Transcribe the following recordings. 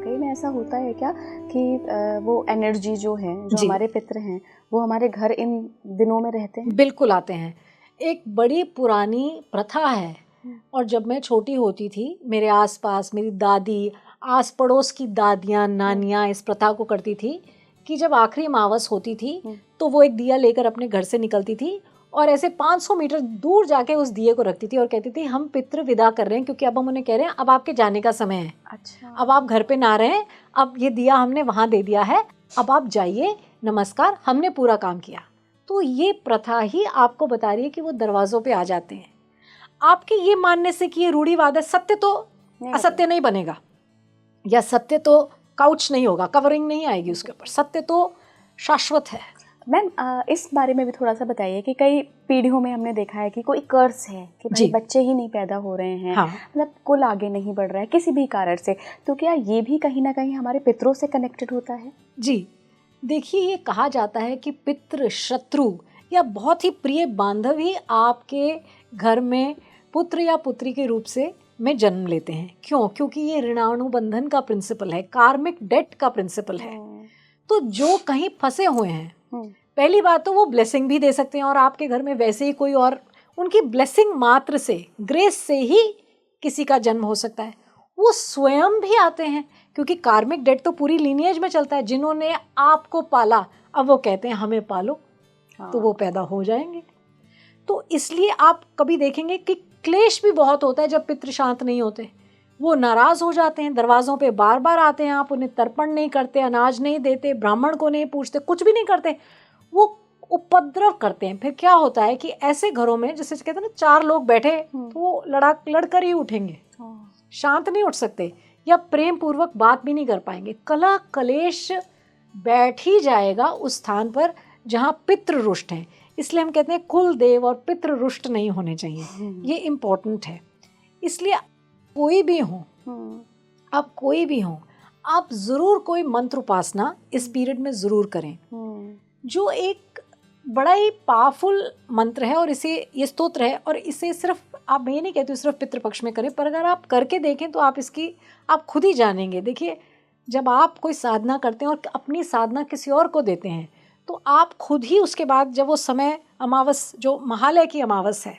वाकई में ऐसा होता है क्या कि वो एनर्जी जो है, जो जी। हमारे पितर हैं, वो हमारे घर इन दिनों में रहते हैं? बिल्कुल आते हैं। एक बड़ी पुरानी प्रथा है, और जब मैं छोटी होती थी मेरे आसपास मेरी दादी, आस पड़ोस की दादियाँ नानियाँ इस प्रथा को करती थी कि जब आखिरी अमावस होती थी तो वो एक दिया लेकर अपने घर से निकलती थी और ऐसे 500 मीटर दूर जाके उस दिए को रखती थी और कहती थी हम पितृ विदा कर रहे हैं, क्योंकि अब हम उन्हें कह रहे हैं अब आपके जाने का समय है। अच्छा। अब आप घर पे ना रहें, अब ये दिया हमने वहाँ दे दिया है, अब आप जाइए, नमस्कार, हमने पूरा काम किया। तो ये प्रथा ही आपको बता रही है कि वो दरवाज़ों पे आ जाते हैं। आपके ये मानने से कि ये रूढ़िवाद है, सत्य तो असत्य नहीं बनेगा, या सत्य तो काउच नहीं होगा, कवरिंग नहीं आएगी उसके ऊपर, सत्य तो शाश्वत है। मैम इस बारे में भी थोड़ा सा बताइए कि कई पीढ़ियों में हमने देखा है कि कोई कर्स है कि भाई बच्चे ही नहीं पैदा हो रहे हैं, हाँ। मतलब कुल आगे नहीं बढ़ रहा है किसी भी कारण से, तो क्या ये भी कहीं ना कहीं हमारे पितरों से कनेक्टेड होता है? जी, देखिए, ये कहा जाता है कि पितृ, शत्रु या बहुत ही प्रिय बांधव ही आपके घर में पुत्र या पुत्री के रूप से में जन्म लेते हैं। क्यों? क्योंकि ये ऋणानुबंधन का प्रिंसिपल है, कार्मिक डेट का प्रिंसिपल है। तो जो कहीं फंसे हुए हैं, पहली बात तो वो ब्लेसिंग भी दे सकते हैं, और आपके घर में वैसे ही कोई और उनकी ब्लेसिंग मात्र से, ग्रेस से ही किसी का जन्म हो सकता है। वो स्वयं भी आते हैं, क्योंकि कार्मिक डेट तो पूरी लीनिएज में चलता है। जिन्होंने आपको पाला, अब वो कहते हैं हमें पालो, तो वो पैदा हो जाएंगे। तो इसलिए आप कभी देखेंगे कि क्लेश भी बहुत होता है जब पितृ शांत नहीं होते। वो नाराज हो जाते हैं, दरवाजों पे बार बार आते हैं, आप उन्हें तर्पण नहीं करते, अनाज नहीं देते, ब्राह्मण को नहीं पूछते, कुछ भी नहीं करते, वो उपद्रव करते हैं। फिर क्या होता है कि ऐसे घरों में, जैसे कहते हैं ना, 4 लोग बैठे तो वो लड़कर ही उठेंगे, शांत नहीं उठ सकते, या प्रेम पूर्वक बात भी नहीं कर पाएंगे। कलह कलेश बैठ ही जाएगा उस स्थान पर जहाँ पितृ रुष्ट हैं। इसलिए हम कहते हैं कुल देव और पितृ रुष्ट नहीं होने चाहिए, ये इम्पोर्टेंट है। इसलिए कोई भी हो, आप कोई भी हो, आप जरूर कोई मंत्र उपासना इस पीरियड में जरूर करें, जो एक बड़ा ही पावरफुल मंत्र है, और इसे, ये स्तोत्र है, और इसे सिर्फ, आप, मैं ये नहीं कहती सिर्फ पितृपक्ष में करें, पर अगर आप करके देखें तो आप इसकी, आप खुद ही जानेंगे। देखिए, जब आप कोई साधना करते हैं और अपनी साधना किसी और को देते हैं, तो आप खुद ही उसके बाद, जब वो समय, अमावस, जो महालय की अमावस है,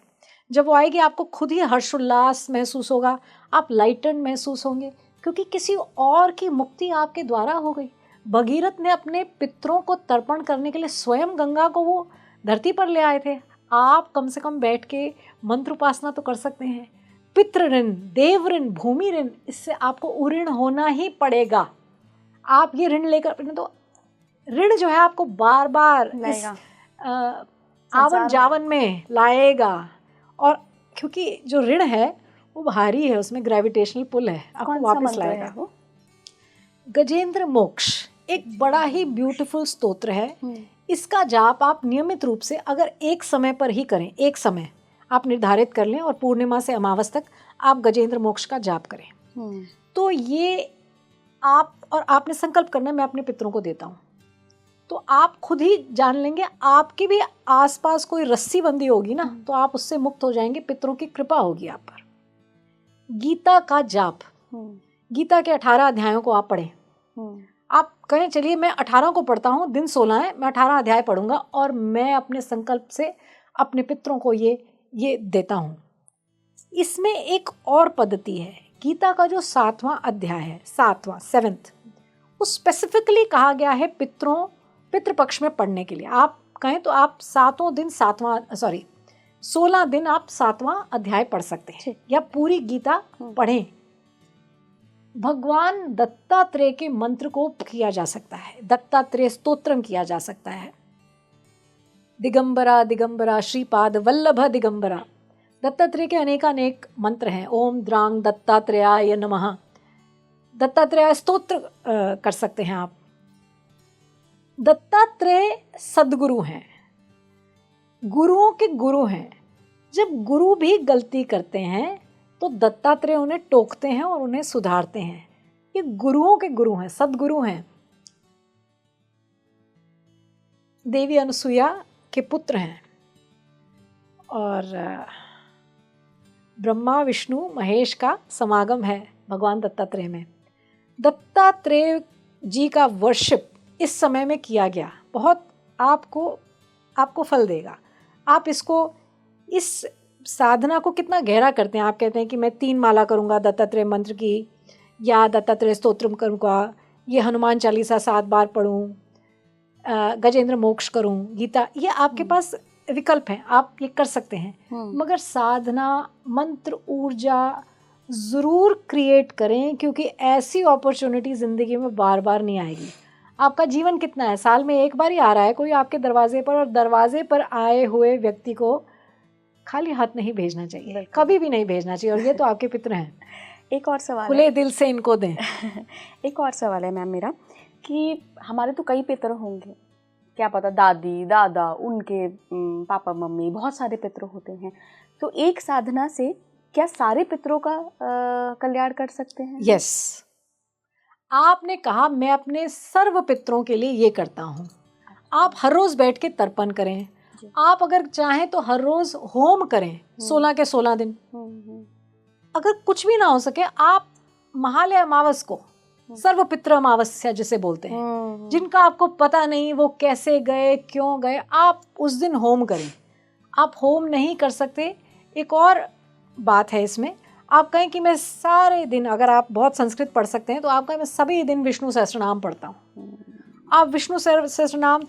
जब वो आएगी, आपको खुद ही हर्षोल्लास महसूस होगा, आप लाइटन महसूस होंगे, क्योंकि किसी और की मुक्ति आपके द्वारा हो गई। भगीरथ ने अपने पितरों को तर्पण करने के लिए स्वयं गंगा को वो धरती पर ले आए थे। आप कम से कम बैठ के मंत्र उपासना तो कर सकते हैं। पितृ ऋण, देव ऋण, भूमि ऋण, इससे आपको उऋण होना ही पड़ेगा। आप ये ऋण लेकर, तो ऋण जो है आपको बार बार इस आवन जावन में लाएगा, और क्योंकि जो ऋण है वो भारी है, उसमें ग्रेविटेशनल पुल है, आपको वापस लाएगा। वो गजेंद्र मोक्ष एक बड़ा ही ब्यूटीफुल स्तोत्र है। इसका जाप आप नियमित रूप से, अगर एक समय पर ही करें, एक समय आप निर्धारित कर लें और पूर्णिमा से अमावस तक आप गजेंद्र मोक्ष का जाप करें, तो ये आप, और आपने संकल्प करना है मैं अपने पितरों को देता हूँ, तो आप खुद ही जान लेंगे। आपकी भी आसपास कोई रस्सी बंदी होगी ना, तो आप उससे मुक्त हो जाएंगे, पितरों की कृपा होगी आप पर। गीता का जाप, गीता के 18 अध्यायों को आप पढ़ें। आप कहें चलिए मैं 18 को पढ़ता हूँ, दिन 16 है, मैं 18 अध्याय पढ़ूंगा, और मैं अपने संकल्प से अपने पितरों को ये देता हूँ। इसमें एक और पद्धति है, गीता का जो 7वां अध्याय है, 7वां 7th, उस स्पेसिफिकली कहा गया है पितृपक्ष में पढ़ने के लिए। आप कहें तो आप 16 दिन आप 7वां अध्याय पढ़ सकते हैं, या पूरी गीता पढ़ें। भगवान दत्तात्रेय के मंत्र को किया जा सकता है, दत्तात्रेय स्तोत्रम किया जा सकता है। दिगंबरा दिगंबरा श्रीपाद वल्लभ दिगंबरा, दत्तात्रेय के अनेकानेक मंत्र हैं। ओम द्रांग दत्तात्रेयाय नमः, दत्तात्रेय स्तोत्र कर सकते हैं आप। दत्तात्रेय सद्गुरु हैं, गुरुओं के गुरु हैं। जब गुरु भी गलती करते हैं तो दत्तात्रेय उन्हें टोकते हैं और उन्हें सुधारते हैं। ये गुरुओं के गुरु हैं, सद्गुरु हैं। देवी अनुसुईया के पुत्र हैं, और ब्रह्मा विष्णु महेश का समागम है भगवान दत्तात्रेय में। दत्तात्रेय जी का वर्शिप इस समय में किया गया, बहुत आपको फल देगा। आप इस साधना को कितना गहरा करते हैं। आप कहते हैं कि मैं 3 माला करूँगा दत्तात्रेय मंत्र की, या दत्तात्रेय स्तोत्रम करूँगा, ये हनुमान चालीसा 7 बार पढ़ूँ, गजेंद्र मोक्ष करूँ, गीता, ये आपके पास विकल्प हैं, आप ये कर सकते हैं। मगर साधना, मंत्र, ऊर्जा ज़रूर क्रिएट करें, क्योंकि ऐसी अपॉर्चुनिटी ज़िंदगी में बार बार नहीं आएगी। आपका जीवन कितना है, साल में एक बार ही आ रहा है कोई आपके दरवाजे पर, और दरवाजे पर आए हुए व्यक्ति को खाली हाथ नहीं भेजना चाहिए, कभी भी नहीं भेजना चाहिए। और ये तो आपके पितर हैं। एक और सवाल खुले दिल से इनको दें। एक और सवाल है मैम मेरा, कि हमारे तो कई पितर होंगे, क्या पता दादी दादा, उनके पापा मम्मी, बहुत सारे पितर होते हैं। तो एक साधना से क्या सारे पितरों का कल्याण कर सकते हैं? यस, आपने कहा मैं अपने सर्व पितरों के लिए ये करता हूँ। आप हर रोज बैठ के तर्पण करें, आप अगर चाहें तो हर रोज होम करें 16 के 16 दिन। अगर कुछ भी ना हो सके, आप महालय अमावस को सर्व पितृ अमावस्या जिसे बोलते हैं, जिनका आपको पता नहीं वो कैसे गए, क्यों गए, आप उस दिन होम करें। आप होम नहीं कर सकते, एक और बात है इसमें, आप कहें कि मैं सारे दिन, अगर आप बहुत संस्कृत पढ़ सकते हैं तो आप कहें मैं सभी दिन विष्णु सहस्त्रनाम पढ़ता हूँ। आप विष्णु सहस्त्रनाम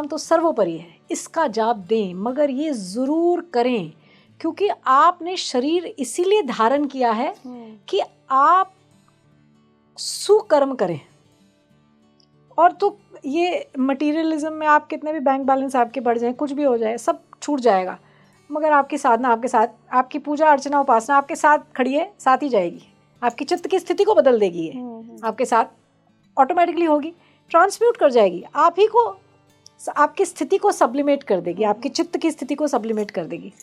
तो सर्वोपरि है, इसका जाप दें, मगर ये ज़रूर करें, क्योंकि आपने शरीर इसीलिए धारण किया है कि आप सुकर्म करें। और तो ये मटीरियलिज्म में आप कितने भी बैंक बैलेंस आपके बढ़ जाए, कुछ भी हो जाए, सब छूट जाएगा, मगर आपकी साधना आपके साथ, आपकी पूजा अर्चना उपासना आपके साथ खड़ी है, साथ ही जाएगी। आपकी चित्त की स्थिति को बदल देगी, ये आपके साथ ऑटोमेटिकली होगी, ट्रांसम्यूट कर जाएगी, आप ही को, आपकी स्थिति को सब्लिमेट कर देगी, आपकी चित्त की स्थिति को सब्लिमेट कर देगी।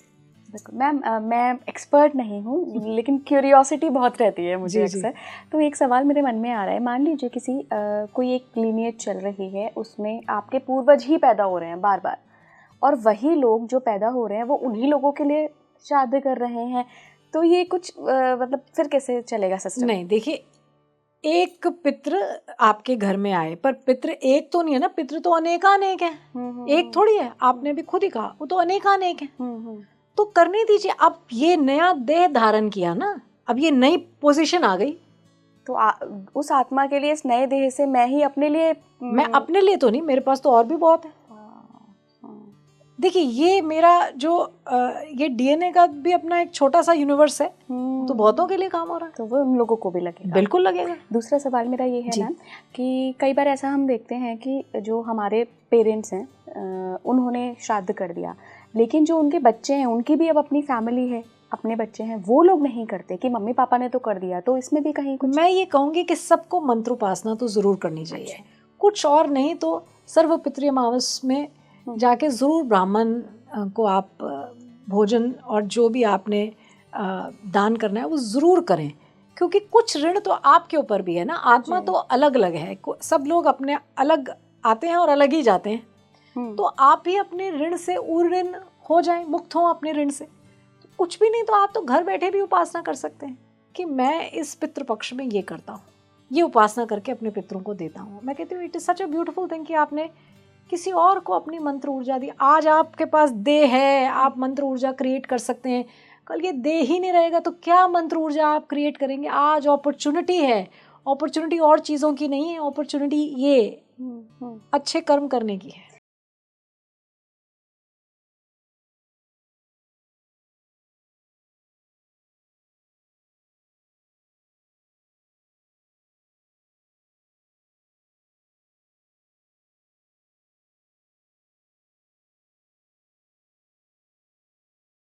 मैम मैं एक्सपर्ट नहीं हूँ, लेकिन क्यूरियोसिटी बहुत रहती है मुझे अक्सर। तो एक सवाल मेरे मन में आ रहा है, मान लीजिए किसी कोई एक लीनिएज चल रही है, उसमें आपके पूर्वज ही पैदा हो रहे हैं बार बार, और वही लोग जो पैदा हो रहे हैं वो उन्हीं लोगों के लिए श्राद्ध कर रहे हैं, तो ये कुछ मतलब फिर कैसे चलेगा सिस्टम? नहीं, देखिए, एक पितृ आपके घर में आए, पर पितृ एक तो नहीं है ना, पितृ तो अनेकानेक है, एक थोड़ी है, आपने भी खुद ही कहा वो तो अनेकानेक है। तो करने दीजिए। अब ये नया देह धारण किया ना, अब ये नई पोजीशन आ गई, तो उस आत्मा के लिए इस नए देह से मैं ही अपने लिए, मैं अपने लिए तो नहीं, मेरे पास तो और भी बहुत है। देखिए, ये मेरा जो ये डीएनए का भी अपना एक छोटा सा यूनिवर्स है, तो बहुतों के लिए काम हो रहा है, तो वो उन लोगों को भी लगेगा। बिल्कुल लगेगा। दूसरा सवाल मेरा ये है मैम, कि कई बार ऐसा हम देखते हैं कि जो हमारे पेरेंट्स हैं उन्होंने श्राद्ध कर दिया, लेकिन जो उनके बच्चे हैं, उनकी भी अब अपनी फैमिली है, अपने बच्चे हैं, वो लोग नहीं करते कि मम्मी पापा ने तो कर दिया, तो इसमें भी कहीं कुछ? मैं ये कहूँगी कि सबको मंत्रोपासना तो ज़रूर करनी चाहिए, कुछ और नहीं तो सर्व पितृ अमावस में जाके ज़रूर ब्राह्मण को आप भोजन और जो भी आपने दान करना है वो ज़रूर करें, क्योंकि कुछ ऋण तो आपके ऊपर भी है ना। आत्मा तो अलग अलग है, सब लोग अपने अलग आते हैं और अलग ही जाते हैं, तो आप भी अपने ऋण से ऊर्ऋण हो जाएं, मुक्त हों अपने ऋण से। तो कुछ भी नहीं तो आप तो घर बैठे भी उपासना कर सकते हैं कि मैं इस पितृपक्ष में ये करता हूँ, ये उपासना करके अपने पितरों को देता हूँ। मैं कहती हूँ it is such a beautiful thing कि आपने किसी और को अपनी मंत्र ऊर्जा दी। आज आपके पास देह है, आप मंत्र ऊर्जा क्रिएट कर सकते हैं, कल ये देह ही नहीं रहेगा तो क्या मंत्र ऊर्जा आप क्रिएट करेंगे। आज अपॉर्चुनिटी है, अपॉर्चुनिटी और चीज़ों की नहीं है, अपॉर्चुनिटी ये अच्छे कर्म करने की है।